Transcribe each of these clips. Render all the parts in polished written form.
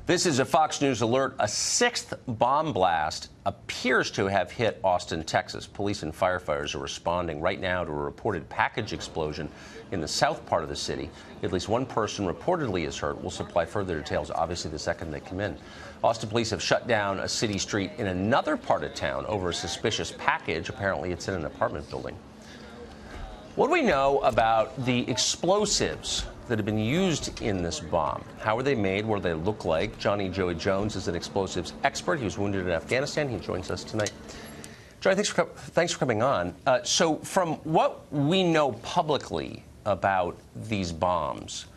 This is a Fox News alert. A sixth bomb blast appears to have hit Austin, Texas. Police and firefighters are responding right now to a reported package explosion in the south part of the city. At least one person reportedly is hurt. We'll supply further details, obviously, the second they come in. Austin police have shut down a city street in another part of town over a suspicious package. Apparently, it's in an apartment building. What do we know about the explosives that have been used in this bomb? How were they made? What do they look like? Johnny Joey Jones is an explosives expert. He was wounded in Afghanistan. He joins us tonight. Johnny, thanks for coming on. So from what we know publicly about these bombs,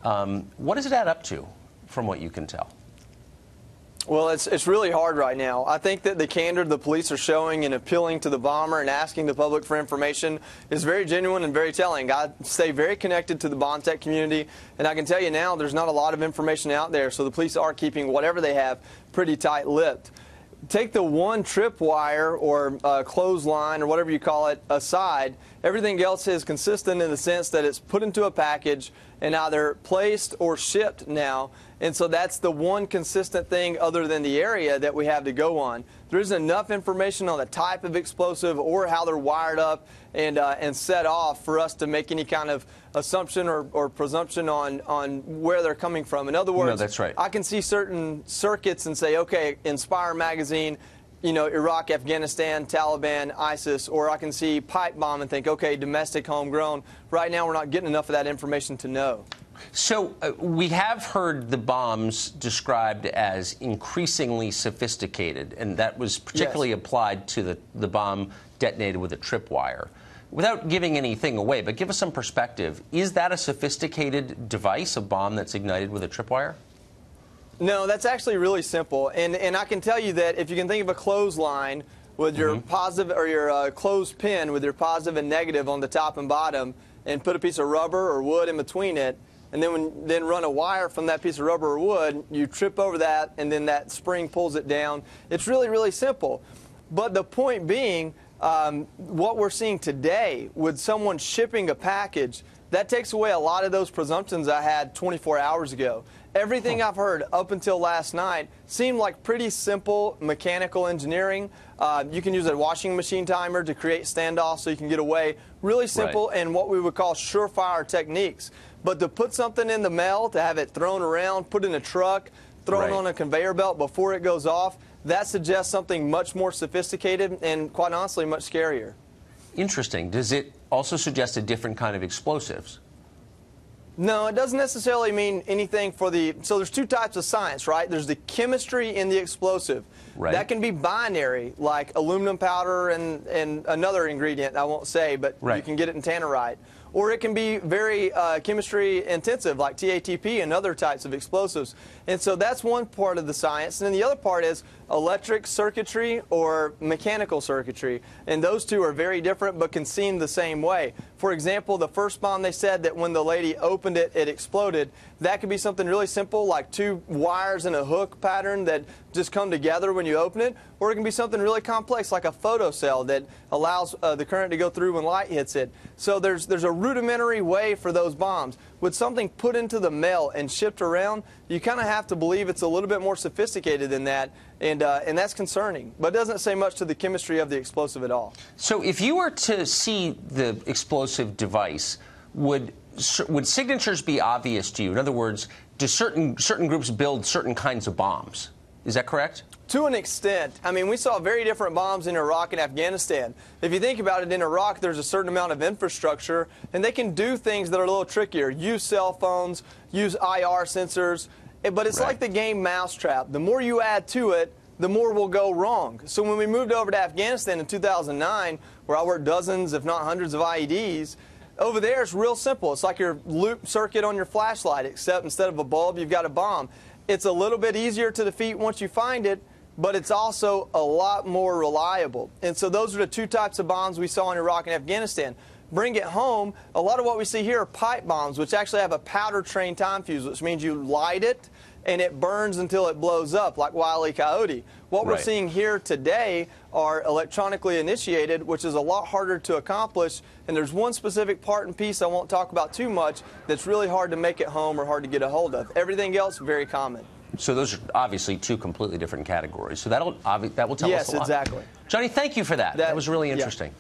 what does it add up to from what you can tell? Well, it's really hard right now. I think that the candor the police are showing in appealing to the bomber and asking the public for information is very genuine and very telling. I stay very connected to the bomb tech community, and I can tell you now there's not a lot of information out there, so the police are keeping whatever they have pretty tight-lipped. Take the one tripwire or clothesline or whatever you call it aside, everything else is consistent in the sense that it's put into a package and either placed or shipped now. And so that's the one consistent thing other than the area that we have to go on. There isn't enough information on the type of explosive or how they're wired up and set off for us to make any kind of assumption or presumption on where they're coming from. In other words, no, that's right. I can see certain circuits and say, okay, Inspire magazine, you know, Iraq, Afghanistan, Taliban, ISIS, or I can see pipe bomb and think, okay, domestic, homegrown. Right now, we're not getting enough of that information to know. So we have heard the bombs described as increasingly sophisticated, and that was particularly applied to the bomb detonated with a tripwire. Without giving anything away, but give us some perspective, is that a sophisticated device, a bomb that's ignited with a tripwire? No, that's actually really simple. And I can tell you that if you can think of a clothesline with your positive or your closed pin with your positive and negative on the top and bottom and put a piece of rubber or wood in between it, and then run a wire from that piece of rubber or wood, you trip over that, and then that spring pulls it down. It's really, really simple. But the point being, what we're seeing today with someone shipping a package, that takes away a lot of those presumptions I had 24 hours ago. Everything I've heard up until last night seemed like pretty simple mechanical engineering. You can use a washing machine timer to create standoffs so you can get away. Really simple and what we would call surefire techniques. But to put something in the mail, to have it thrown around, put in a truck, thrown on a conveyor belt before it goes off, that suggests something much more sophisticated and, quite honestly, much scarier. Interesting. Does it also suggest a different kind of explosives? No, it doesn't necessarily mean anything for the... So there's two types of science, right? There's the chemistry in the explosive. Right. That can be binary, like aluminum powder and another ingredient I won't say, but you can get it in tannerite. Or it can be very chemistry intensive, like TATP and other types of explosives. And so that's one part of the science. And then the other part is electric circuitry or mechanical circuitry. And those two are very different but can seem the same way. For example, the first bomb, they said that when the lady opened it, it exploded. That could be something really simple, like two wires in a hook pattern that just come together when you open it. Or it can be something really complex, like a photocell that allows the current to go through when light hits it. So there's a rudimentary way for those bombs. With something put into the mail and shipped around, you kind of have to believe it's a little bit more sophisticated than that, and that's concerning. But it doesn't say much to the chemistry of the explosive at all. So if you were to see the explosive device, would signatures be obvious to you? In other words, do certain groups build certain kinds of bombs? Is that correct? To an extent. I mean, we saw very different bombs in Iraq and Afghanistan. If you think about it, in Iraq, there's a certain amount of infrastructure, and they can do things that are a little trickier. Use cell phones, use IR sensors, but it's like the game Mousetrap. The more you add to it, the more will go wrong. So when we moved over to Afghanistan in 2009, where I worked dozens, if not hundreds of IEDs, over there it's real simple. It's like your loop circuit on your flashlight, except instead of a bulb, you've got a bomb. It's a little bit easier to defeat once you find it, but it's also a lot more reliable. And so those are the two types of bombs we saw in Iraq and Afghanistan. Bring it home, a lot of what we see here are pipe bombs, which actually have a powder train time fuse, which means you light it and it burns until it blows up, like Wile E. Coyote. What we're seeing here today are electronically initiated, which is a lot harder to accomplish, and there's one specific part and piece I won't talk about too much that's really hard to make at home or hard to get a hold of. Everything else, very common. So those are obviously two completely different categories. So that will tell us a lot. Yes, exactly. Johnny, thank you for that. That was really yeah. interesting.